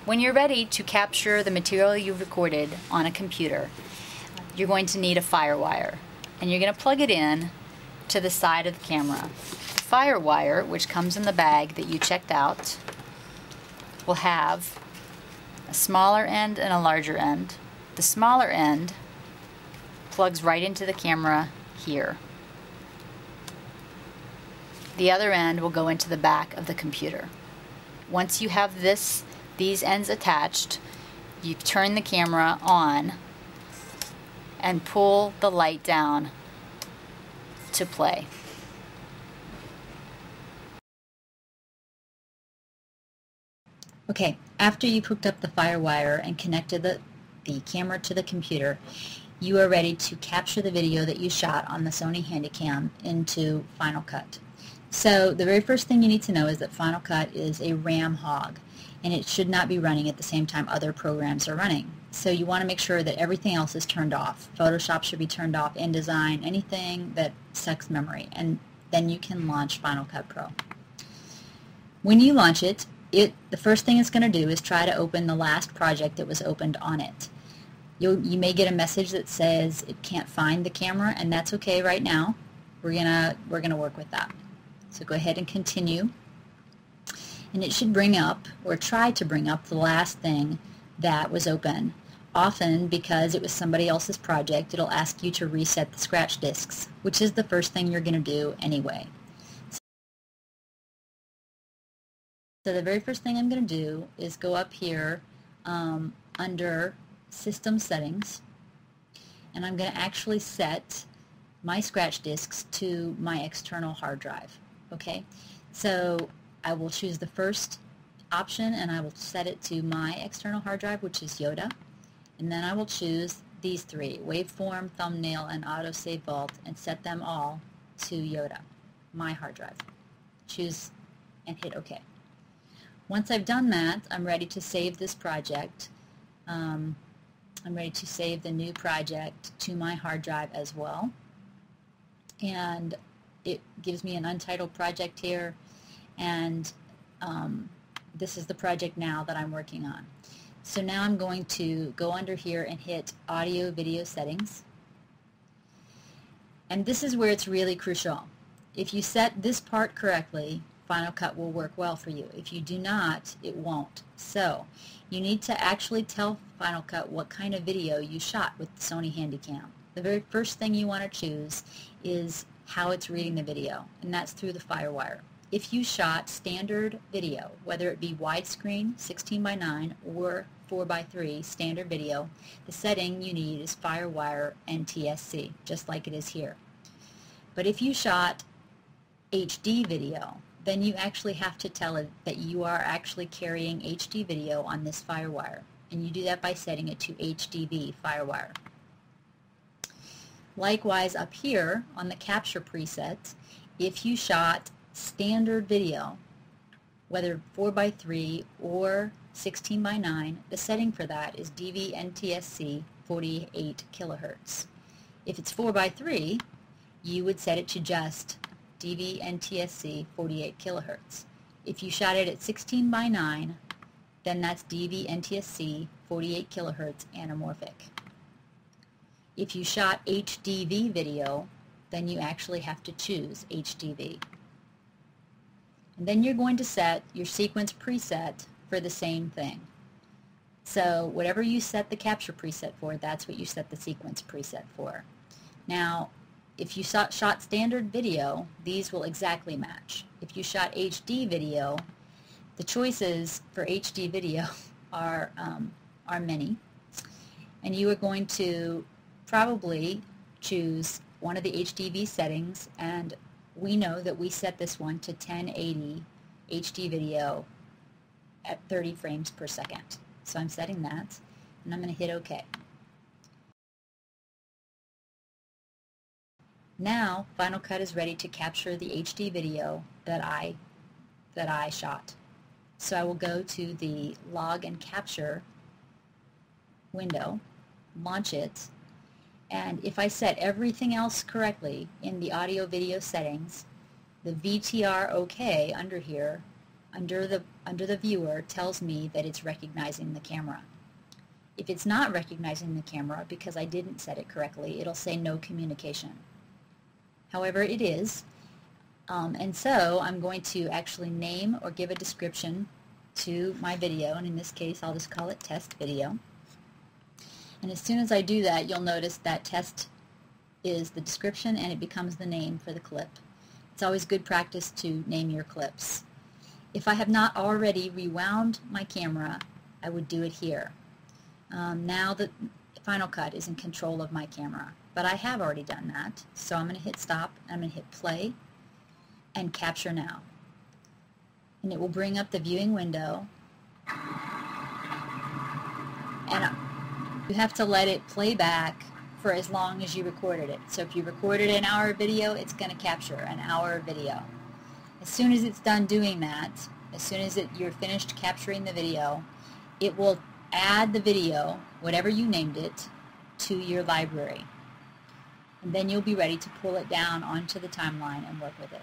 When you're ready to capture the material you've recorded on a computer, you're going to need a FireWire, and you're going to plug it in to the side of the camera. The FireWire, which comes in the bag that you checked out, will have a smaller end and a larger end. The smaller end plugs right into the camera here. The other end will go into the back of the computer. Once you have these ends attached, you turn the camera on and pull the light down to play. Okay, after you've hooked up the FireWire and connected the camera to the computer, you are ready to capture the video that you shot on the Sony Handycam into Final Cut. So the very first thing you need to know is that Final Cut is a RAM hog, and it should not be running at the same time other programs are running. So you want to make sure that everything else is turned off. Photoshop should be turned off, InDesign, anything that sucks memory, and then you can launch Final Cut Pro. When you launch it, the first thing it's going to do is try to open the last project that was opened on it. You may get a message that says it can't find the camera, and that's okay right now. We're gonna work with that. So go ahead and continue, and it should bring up, or try to bring up, the last thing that was open. Often, because it was somebody else's project, it'll ask you to reset the scratch disks, which is the first thing you're going to do anyway. So the very first thing I'm going to do is go up here under System Settings, and I'm going to actually set my scratch disks to my external hard drive. Okay, so I will choose the first option and I will set it to my external hard drive, which is Yoda, and then I will choose these three: Waveform, Thumbnail, and Autosave Vault, and set them all to Yoda, my hard drive. Choose and hit OK. Once I've done that, I'm ready to save this project. I'm ready to save the new project to my hard drive as well, and it gives me an untitled project here, and this is the project now that I'm working on. So now I'm going to go under here and hit Audio Video Settings, and this is where it's really crucial. If you set this part correctly, Final Cut will work well for you. If you do not, it won't. So you need to actually tell Final Cut what kind of video you shot with the Sony Handycam. The very first thing you want to choose is how it's reading the video, and that's through the FireWire. If you shot standard video, whether it be widescreen 16:9 or 4:3 standard video, the setting you need is FireWire NTSC, just like it is here. But if you shot HD video, then you actually have to tell it that you are actually carrying HD video on this FireWire, and you do that by setting it to HDV FireWire. Likewise, up here on the capture preset, if you shot standard video, whether 4:3 or 16:9, the setting for that is DV-NTSC 48 kilohertz. If it's 4:3, you would set it to just DV-NTSC 48 kilohertz. If you shot it at 16:9, then that's DV-NTSC 48 kilohertz anamorphic. If you shot HDV video, then you actually have to choose HDV. And then you're going to set your sequence preset for the same thing. So whatever you set the capture preset for, that's what you set the sequence preset for. Now, if you shot standard video, these will exactly match. If you shot HD video, the choices for HD video are many, and you are going to probably choose one of the HDV settings, and we know that we set this one to 1080 HD video at 30 frames per second. So I'm setting that, and I'm going to hit OK. Now Final Cut is ready to capture the HD video that I shot. So I will go to the Log and Capture window, launch it, and if I set everything else correctly in the audio video settings, the VTR OK under here under the viewer tells me that it's recognizing the camera. If it's not recognizing the camera because I didn't set it correctly, it'll say no communication. However, it is, and so I'm going to actually name or give a description to my video, and in this case I'll just call it test video. And as soon as I do that, you'll notice that test is the description and it becomes the name for the clip. It's always good practice to name your clips. If I have not already rewound my camera, I would do it here. Now the Final Cut is in control of my camera, but I have already done that, so I'm going to hit stop, I'm going to hit play and capture now. And it will bring up the viewing window, and you have to let it play back for as long as you recorded it. So if you recorded an hour video, it's going to capture an hour video. As soon as it's done doing that, as soon as you're finished capturing the video, it will add the video, whatever you named it, to your library. And then you'll be ready to pull it down onto the timeline and work with it.